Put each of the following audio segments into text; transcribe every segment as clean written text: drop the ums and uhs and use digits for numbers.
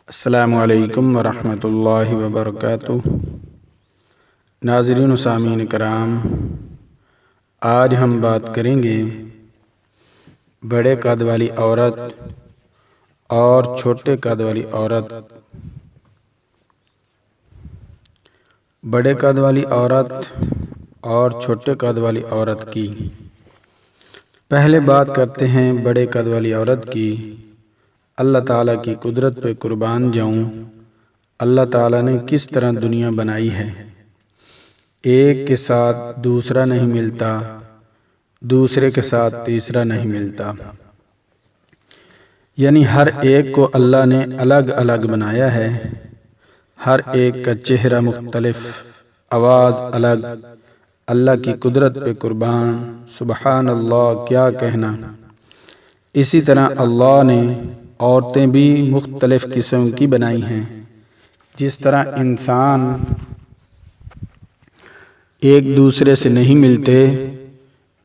السلام علیکم ورحمۃ اللہ وبرکاتہ۔ ناظرین و سامعین کرام، آج ہم بات کریں گے بڑے قد والی عورت اور چھوٹے قد والی عورت۔ بڑے قد والی عورت اور چھوٹے قد والی عورت کی۔ پہلے بات کرتے ہیں بڑے قد والی عورت کی۔ اللہ تعالیٰ کی قدرت پہ قربان جاؤں، اللہ تعالیٰ نے کس طرح دنیا بنائی ہے۔ ایک کے ساتھ دوسرا نہیں ملتا، دوسرے کے ساتھ تیسرا نہیں ملتا، یعنی ہر ایک کو اللہ نے الگ الگ بنایا ہے۔ ہر ایک کا چہرہ مختلف، آواز الگ۔ اللہ کی قدرت پہ قربان، سبحان اللہ، کیا کہنا۔ اسی طرح اللہ نے عورتیں بھی مختلف قسم کی بنائی ہیں۔ جس طرح انسان ایک دوسرے سے نہیں ملتے،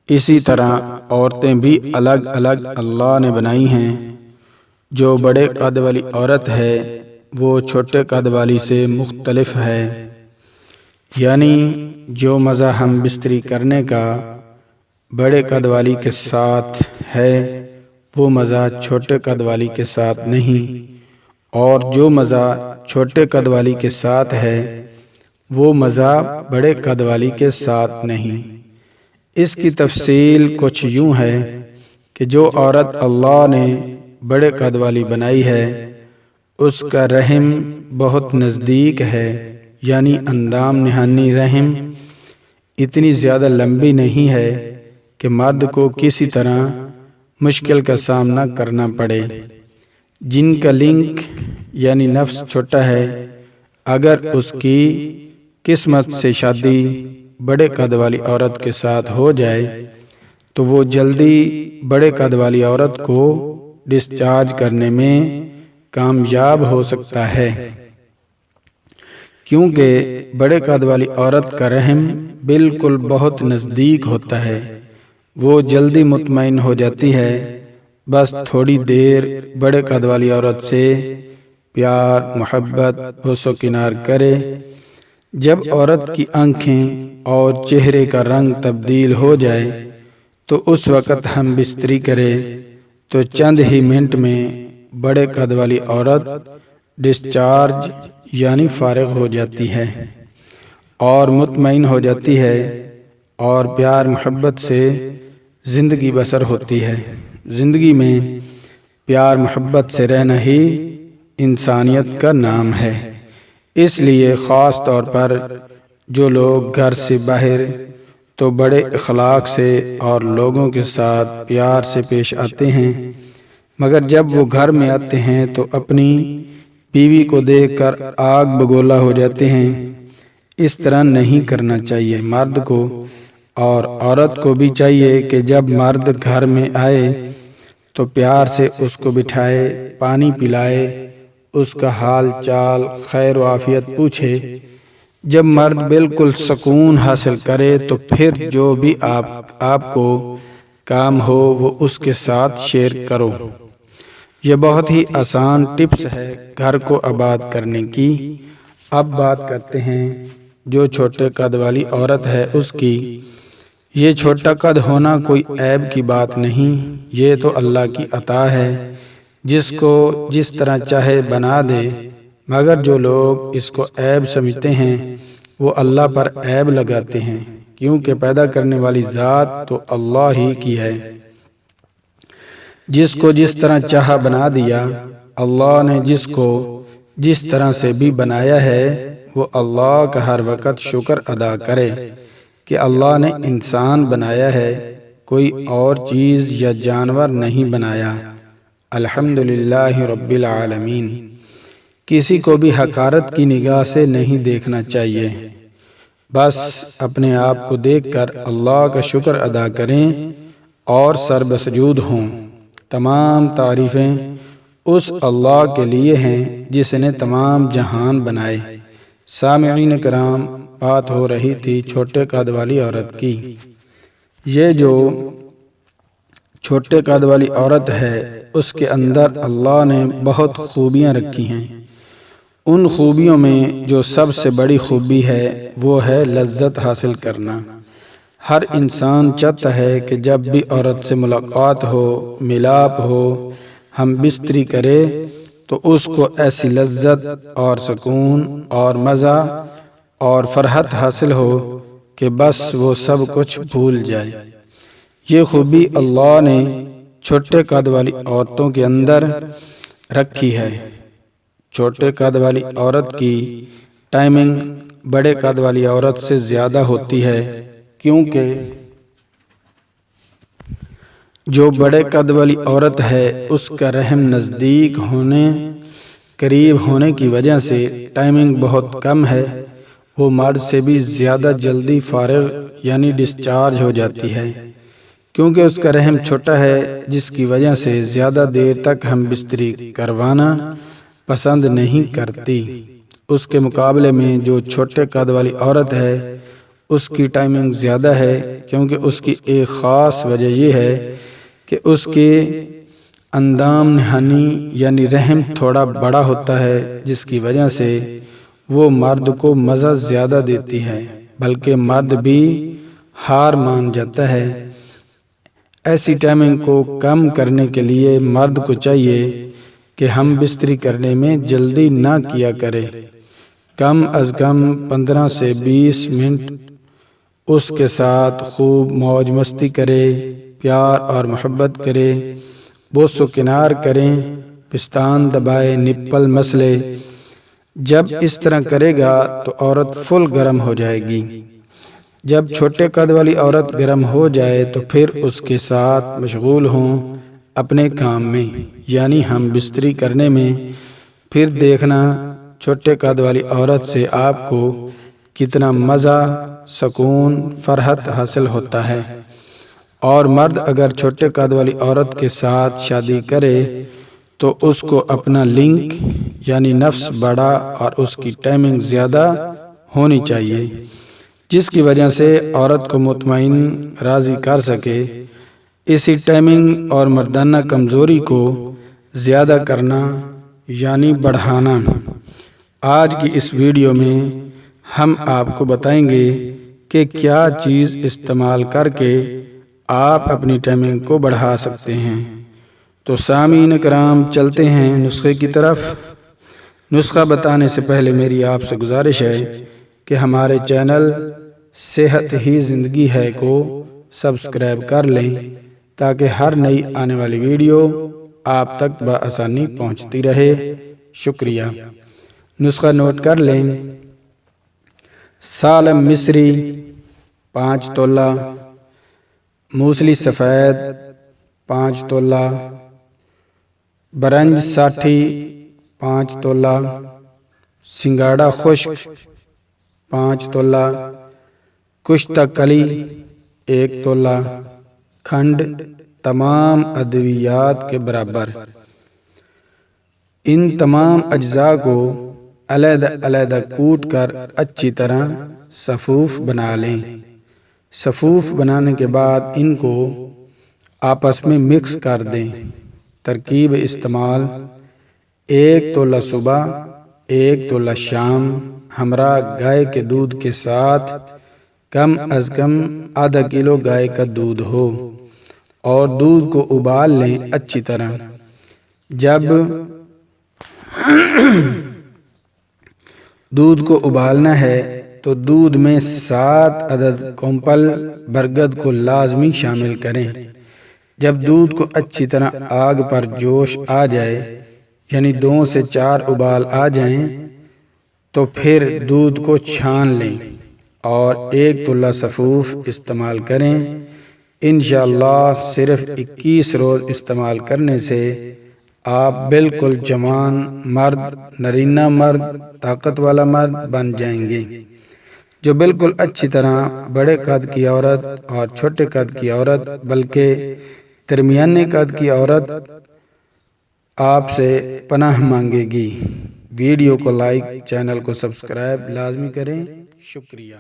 اسی طرح عورتیں بھی الگ الگ اللہ نے بنائی ہیں۔ جو بڑے قد والی عورت ہے وہ چھوٹے قد والی سے مختلف ہے، یعنی جو مزہ ہم بستری کرنے کا بڑے قد والی کے ساتھ ہے وہ مزہ چھوٹے قد والی کے ساتھ نہیں، اور جو مزہ چھوٹے قد والی کے ساتھ ہے وہ مزہ بڑے قد والی کے ساتھ نہیں۔ اس کی تفصیل کچھ یوں ہے کہ جو عورت اللہ نے بڑے قد والی بنائی ہے اس کا رحم بہت نزدیک ہے، یعنی اندام نہانی رحم اتنی زیادہ لمبی نہیں ہے کہ مرد کو کسی طرح مشکل کا سامنا کرنا پڑے۔ جن کا لنک یعنی نفس چھوٹا ہے، اگر اس کی قسمت سے شادی بڑے قد والی عورت کے ساتھ ہو جائے تو وہ جلدی بڑے قد والی عورت کو ڈسچارج کرنے میں کامیاب ہو سکتا ہے، کیونکہ بڑے قد والی عورت کا رحم بالکل بہت نزدیک ہوتا ہے۔ وہ جلدی مطمئن ہو جاتی ہے، بس تھوڑی دیر بڑے قد والی عورت سے پیار محبت بوس و کنار کرے۔ جب عورت کی آنکھیں اور چہرے کا رنگ تبدیل ہو جائے تو اس وقت ہم بستری کرے تو چند ہی منٹ میں بڑے قد والی عورت ڈسچارج یعنی فارغ ہو جاتی ہے اور مطمئن ہو جاتی ہے، اور پیار محبت سے زندگی بسر ہوتی ہے۔ زندگی میں پیار محبت سے رہنا ہی انسانیت کا نام ہے۔ اس لیے خاص طور پر جو لوگ گھر سے باہر تو بڑے اخلاق سے اور لوگوں کے ساتھ پیار سے پیش آتے ہیں، مگر جب وہ گھر میں آتے ہیں تو اپنی بیوی کو دیکھ کر آگ بگولا ہو جاتے ہیں۔ اس طرح نہیں کرنا چاہیے۔ مرد کو اور عورت کو بھی چاہیے کہ جب مرد گھر میں آئے تو پیار سے اس کو بٹھائے، پانی پلائے، اس کا حال چال خیر و عافیت پوچھے۔ جب مرد بالکل سکون حاصل کرے تو پھر جو بھی آپ کو کام ہو وہ اس کے ساتھ شیئر کرو۔ یہ بہت ہی آسان ٹپس ہے گھر کو آباد کرنے کی۔ اب بات کرتے ہیں جو چھوٹے قد والی عورت ہے اس کی۔ یہ چھوٹا قد ہونا کوئی عیب کی بات نہیں، یہ تو اللہ کی عطا ہے، جس کو جس طرح چاہے بنا دے، مگر جو لوگ اس کو عیب سمجھتے ہیں وہ اللہ پر عیب لگاتے ہیں، کیونکہ پیدا کرنے والی ذات تو اللہ ہی کی ہے۔ جس کو جس طرح چاہا بنا دیا۔ اللہ نے جس کو جس طرح سے بھی بنایا ہے وہ اللہ کا ہر وقت شکر ادا کرے کہ اللہ نے انسان بنایا ہے، کوئی اور چیز یا جانور نہیں بنایا۔ الحمدللہ رب العالمین۔ کسی کو بھی حقارت کی نگاہ سے نہیں دیکھنا چاہیے، بس اپنے آپ کو دیکھ کر اللہ کا شکر ادا کریں اور سر بسجود ہوں۔ تمام تعریفیں اس اللہ کے لیے ہیں جس نے تمام جہان بنائے۔ سامعین کرام، بات ہو رہی تھی چھوٹے قد والی عورت کی۔ یہ جو چھوٹے قد والی عورت ہے اس کے اندر اللہ نے بہت خوبیاں رکھی ہیں۔ ان خوبیوں میں جو سب سے بڑی خوبی ہے وہ ہے لذت حاصل کرنا۔ ہر انسان چاہتا ہے کہ جب بھی عورت سے ملاقات ہو، ملاپ ہو، ہم بستری کرے تو اس کو ایسی لذت اور سکون اور مزہ اور فرحت حاصل ہو کہ بس وہ سب کچھ بھول جائے۔ یہ خوبی اللہ نے چھوٹے قد والی عورتوں کے اندر رکھی ہے۔ چھوٹے قد والی عورت کی ٹائمنگ بڑے قد والی عورت سے زیادہ ہوتی ہے، کیونکہ جو بڑے قد والی عورت ہے اس کا رحم نزدیک ہونے، قریب ہونے کی وجہ سے ٹائمنگ بہت کم ہے، وہ مرد سے بھی زیادہ جلدی فارغ یعنی ڈسچارج ہو جاتی ہے، کیونکہ اس کا رحم چھوٹا ہے، جس کی وجہ سے زیادہ دیر تک ہم بستری کروانا پسند نہیں کرتی۔ اس کے مقابلے میں جو چھوٹے قد والی عورت ہے اس کی ٹائمنگ زیادہ ہے، کیونکہ اس کی ایک خاص وجہ یہ ہے کہ اس کے اندام نہانی یعنی رحم تھوڑا بڑا ہوتا ہے، جس کی وجہ سے وہ مرد کو مزہ زیادہ دیتی ہے، بلکہ مرد بھی ہار مان جاتا ہے۔ ایسی ٹائمنگ کو کم کرنے کے لیے مرد کو چاہیے کہ ہم بستری کرنے میں جلدی نہ کیا کرے، کم از کم 15 سے 20 منٹ اس کے ساتھ خوب موج مستی کرے، پیار اور محبت کرے، بوس و کنار کریں، پستان دبائے، نپل مسلے۔ جب اس طرح کرے گا تو عورت فل گرم ہو جائے گی۔ جب چھوٹے قد والی عورت گرم ہو جائے تو پھر اس کے ساتھ مشغول ہوں اپنے کام میں، یعنی ہم بستری کرنے میں، پھر دیکھنا چھوٹے قد والی عورت سے آپ کو کتنا مزہ، سکون، فرحت حاصل ہوتا ہے۔ اور مرد اگر چھوٹے قد والی عورت کے ساتھ شادی کرے تو اس کو اپنا لنک یعنی نفس بڑا اور اس کی ٹائمنگ زیادہ ہونی چاہیے، جس کی وجہ سے عورت کو مطمئن راضی کر سکے۔ اسی ٹائمنگ اور مردانہ کمزوری کو زیادہ کرنا یعنی بڑھانا۔ آج کی اس ویڈیو میں ہم آپ کو بتائیں گے کہ کیا چیز استعمال کر کے آپ اپنی ٹائمنگ کو بڑھا سکتے ہیں۔ تو سامعین کرام چلتے ہیں نسخے کی طرف۔ نسخہ بتانے سے پہلے میری آپ سے گزارش ہے کہ ہمارے چینل صحت ہی زندگی ہے کو سبسکرائب کر لیں تاکہ ہر نئی آنے والی ویڈیو آپ تک بآسانی پہنچتی رہے۔ شکریہ۔ نسخہ نوٹ کر لیں۔ سالم مصری 5 تولہ، موسلی سفید 5 تولہ، برنج 60 5 تولہ، سنگاڑا خشک 5 تولہ، کشتہ کلی 1 تولہ، کھنڈ تمام ادویات کے برابر۔ ان تمام اجزاء کو علیحدہ علیحدہ کوٹ کر اچھی طرح صفوف بنا لیں۔ صفوف بنانے کے بعد ان کو آپس میں مکس کر دیں۔ ترکیب استعمال: 1 تولہ صبح، 1 تولہ شام، ہمراہ گائے کے دودھ کے ساتھ کم از کم ½ کلو گائے کا دودھ ہو، اور دودھ کو ابال لیں اچھی طرح۔ جب دودھ کو ابالنا ہے تو دودھ میں 7 عدد کومپل برگد کو لازمی شامل کریں۔ جب دودھ کو اچھی طرح آگ پر جوش آ جائے یعنی 2 سے 4 ابال آ جائیں تو پھر دودھ کو چھان لیں اور 1 تولہ صفوف استعمال کریں۔ انشاءاللہ صرف 21 روز استعمال کرنے سے آپ بالکل جوان مرد، نرینہ مرد، طاقت والا مرد بن جائیں گے، جو بالکل اچھی طرح بڑے قد کی عورت اور چھوٹے قد کی عورت بلکہ درمیانے قد کی عورت آپ سے پناہ مانگے گی۔ ویڈیو کو لائک، چینل کو سبسکرائب لازمی کریں۔ شکریہ۔